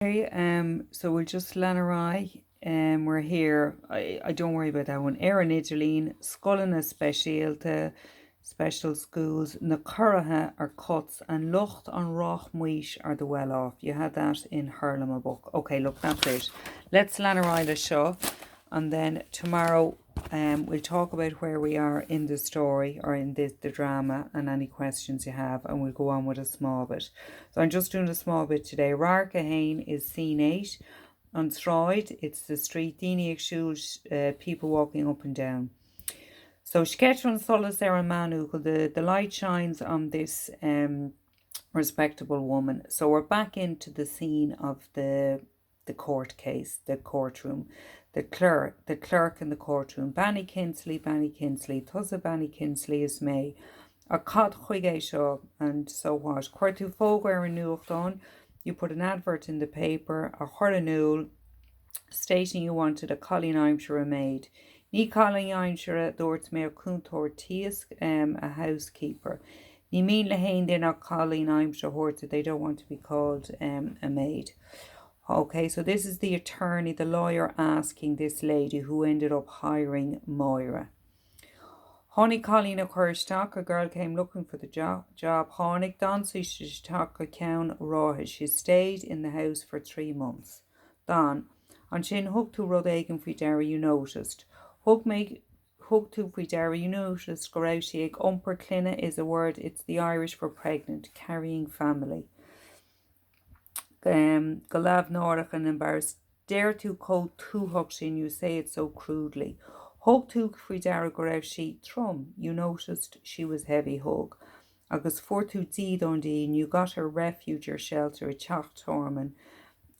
Okay, so we'll just Lanarei. We're here. I don't worry about that one. Éireann Idirlín, Scoileanna Speisialta, special schools, na Curragha are cuts, and Lucht an Roch Muis are the well off. You had that in Harlem book. Okay, look, that's it. Let's Lanarei the show, and then tomorrow we'll talk about where we are in the story or in the drama and any questions you have, and we'll go on with a small bit. So I'm just doing a small bit today. Rarcahane is scene 8. On Stroid, it's the street, Dini people walking up and down. So Sketron Solis there Manu, the light shines on this respectable woman. So we're back into the scene of the court case, the courtroom. The clerk in the courtroom. Banny Kinsley, Tussa Banny Kinsley is May. A cod chuige seo, and so what? Cuirtú fógar an nuachtán. You put an advert in the paper, a churanúil, stating you wanted a Colleen Imshire maid. Ní Colleen Imshire dúirt mé cúntóir tíos a housekeeper. Ní mín le hain din a Colleen Imshire horta, they don't want to be called a maid. Okay, so this is the attorney, the lawyer asking this lady who ended up hiring Moira. Honey Colleen Kirstock, a girl came looking for the job. Honig Dancy Shishtak a Cown Raw. She stayed in the house for 3 months. Don, on Shin Hook to Rodagan Fidera, you noticed. Hook to Fidera, you noticed. Gorauti Umper Clina is a word, it's the Irish for pregnant, carrying family. Galav Norach and embarrassed. Dare to call two hooks in, you say it so crudely. Hug to Fridara Gorev she Trum, you noticed she was heavy hug. Agus for to Dundee, you got her refuge or shelter at Chach Torman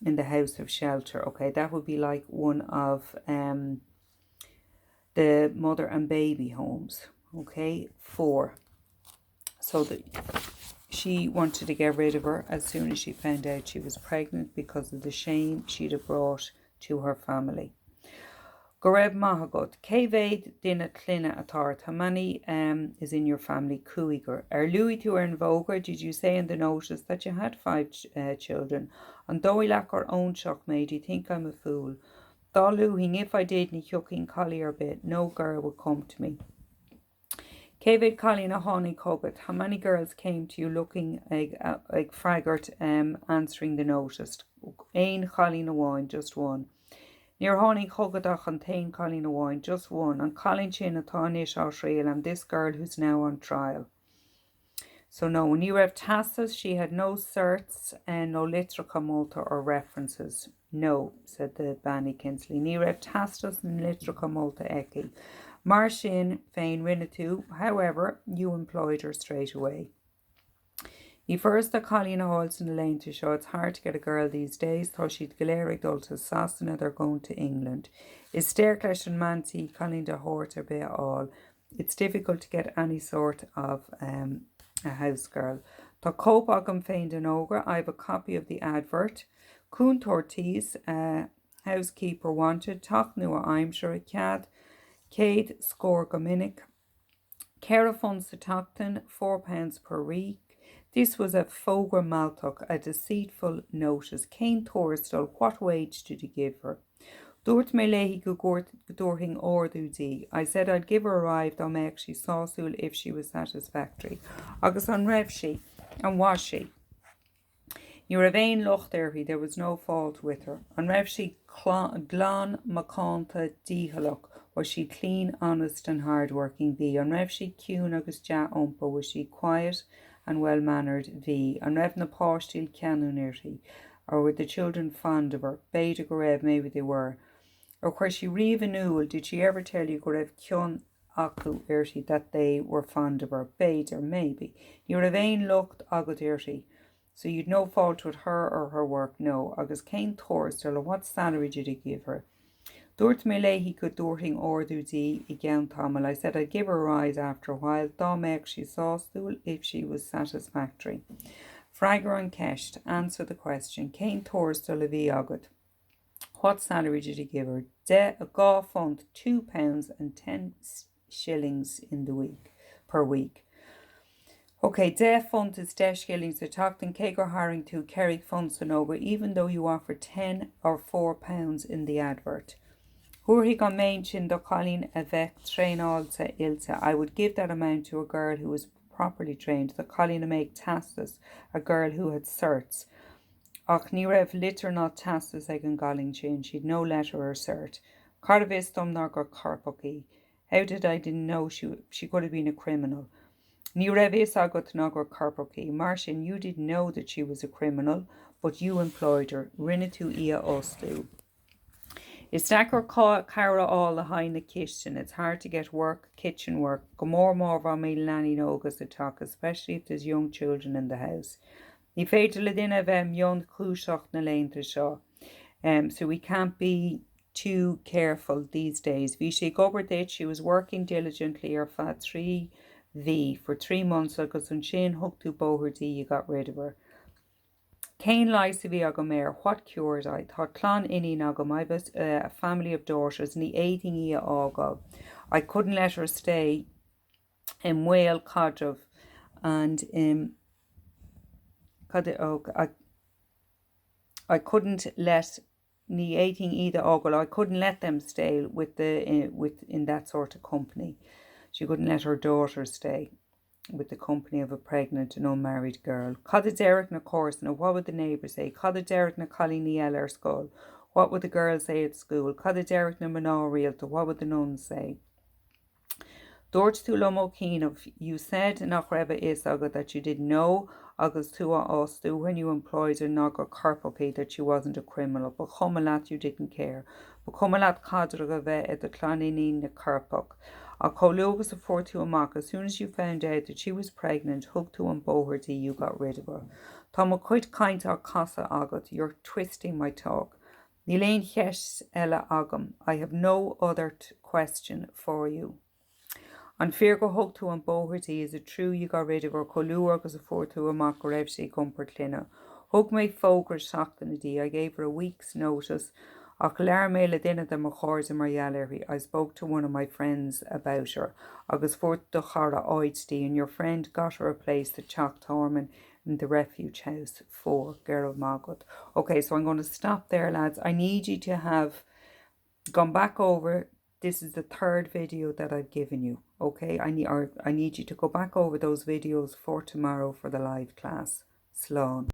in the house of shelter. Okay, that would be like one of the mother and baby homes. Okay, 4. So she wanted to get rid of her as soon as she found out she was pregnant because of the shame she'd have brought to her family. Goreb Mahagot, Kevade Dina Clina Atart, how many is in your family? Kuiger. Louis to Voger, did you say in the notice that you had 5 children? And though I lack our own shock made, you think I'm a fool. Daluhing, if I did, ni chucking collier bit, no girl would come to me. Kevade Colleen a honey cobbit, how many girls came to you looking like fraggart answering the notice? Ein Colleen a wine, just one. Near honey chugadach and tain Colleen a wine, just one, and Colleen chin a tanish Australia and this girl who's now on trial. So no, when you have Tassus, she had no certs and no litrica multa or references. No, said the Banny Kinsley. Ní raibh Tassus and litrica multa eki. Marshin Fain Rinatu, however, you employed her straight away. Ní first a Colleen Halls in the lane to show it's hard to get a girl these days, though she'd Galeric Dulta Sassana, they're going to England. Is Stairclash and Manti Colleen de Hort a bit all. It's difficult to get any sort of a house girl. Tá Cope agam féin den Ogra, I have a copy of the advert. Coon Tortiz, housekeeper wanted, Tach nua I'm sure a cad. Cade score Gominic. Cara funds the Tachton, £4 per week. This was a Fogar Maltok, a deceitful notice. Cain Torstal, what wage did you give her? Dúirt mé leihí go dúirthing ordú dí. I said I'd give her a ride though me actually sásúil if she was satisfactory. Agus an raibh she, and was she? You raibh aon lucht there was no fault with her. An raibh she glán macánta díhalach, was she clean, honest and hard-working bee. An raibh she ciún agus ja umpa, was she quiet and well-mannered v. An raibh na páistíl ceanúnirtí, or were the children fond of her? Beta go raibh, maybe they were. Or where she riva nua, did she ever tell you go raibh cion acu irti that they were fond of her? Beta, maybe. You raibh aon lucht agad irti. So you'd no fault with her or her work, no. Agus Cain Thorsdale, what salary did you give her? Dúirt mé leihí go dúirthing ordú dí I gceann tamil. I said I'd give her a rise after a while. Dá meach she sásúil if she was satisfactory. Fragger and Kesh, to answer the question. Cain Thorsdale a bhí agad. What salary did you give her? De a gá fund, £2.10 in the week, per week. Okay, death fund is death shillings. The Tachtan Kegur Haring to Kerry funds an over, even though you offer 10 or £4 in the advert. Hurhi go mention the Colleen avec train also ilse. I would give that amount to a girl who was properly trained. The Colleen make tastas, a girl who had certs. Ach ní raibh litter not tastas ag an galing sin. She'd no letter or cert. Cardavis dom nagar carpoki. How did I didn't know she could have been a criminal? Ní raibh is agat nagar carpoki. Martin, you didn't know that she was a criminal, but you employed her. Rinne tú ia ostu. Is stacker cara all the high in the kitchen. It's hard to get work, kitchen work. Go more van me lanny nogas to talk, especially if there's young children in the house. Ní féidir le duine bheith mion clúiseach na léanta seo. So we can't be too careful these days. Bhí sé gobardit, she was working diligently ar fa 3V for 3 months agus an sin hugtú bóhardí you got rid of her. Cain lies to be agam what cured I? Thought clan inni nagam. I was a family of daughters, ni 18 year ago. I couldn't let her stay in Whale Codrov and I couldn't let ni 18 either ogle. I couldn't let them stay with in that sort of company. She couldn't let her daughter stay with the company of a pregnant and unmarried girl. Cada Derek na course, now what would the neighbours say? Cada Derek na Colleen Eller school. What would the girls say at school? Cada Derek na Manorial, what would the nuns say? Dort tu lomo of you said nach reba is aga that you didn't know agus tu us do when you employed her naga carpoke that she wasn't a criminal, but chomalat you didn't care. But chomalat cadragave at the claninin na carpok. A colugas afford to amak as soon as you found out that she was pregnant, hooked to and boherty, you got rid of her. Tama quite kind to casa agat, you're twisting my talk. Nilain ches ella agam, I have no other question for you. An fear go hug to an boherty, is it true you got rid of her? Colu agus afford to amak revsi comfort clina. Hug me fogur shachtanadi, I gave her a week's notice. I spoke to one of my friends about her. Agus fort the chara oidsti, and your friend got her a place at Chalk Torman in the refuge house for Gerald Magot. Okay, so I'm going to stop there, lads. I need you to have gone back over. This is the 3rd video that I've given you. Okay, I need you to go back over those videos for tomorrow for the live class. Slán.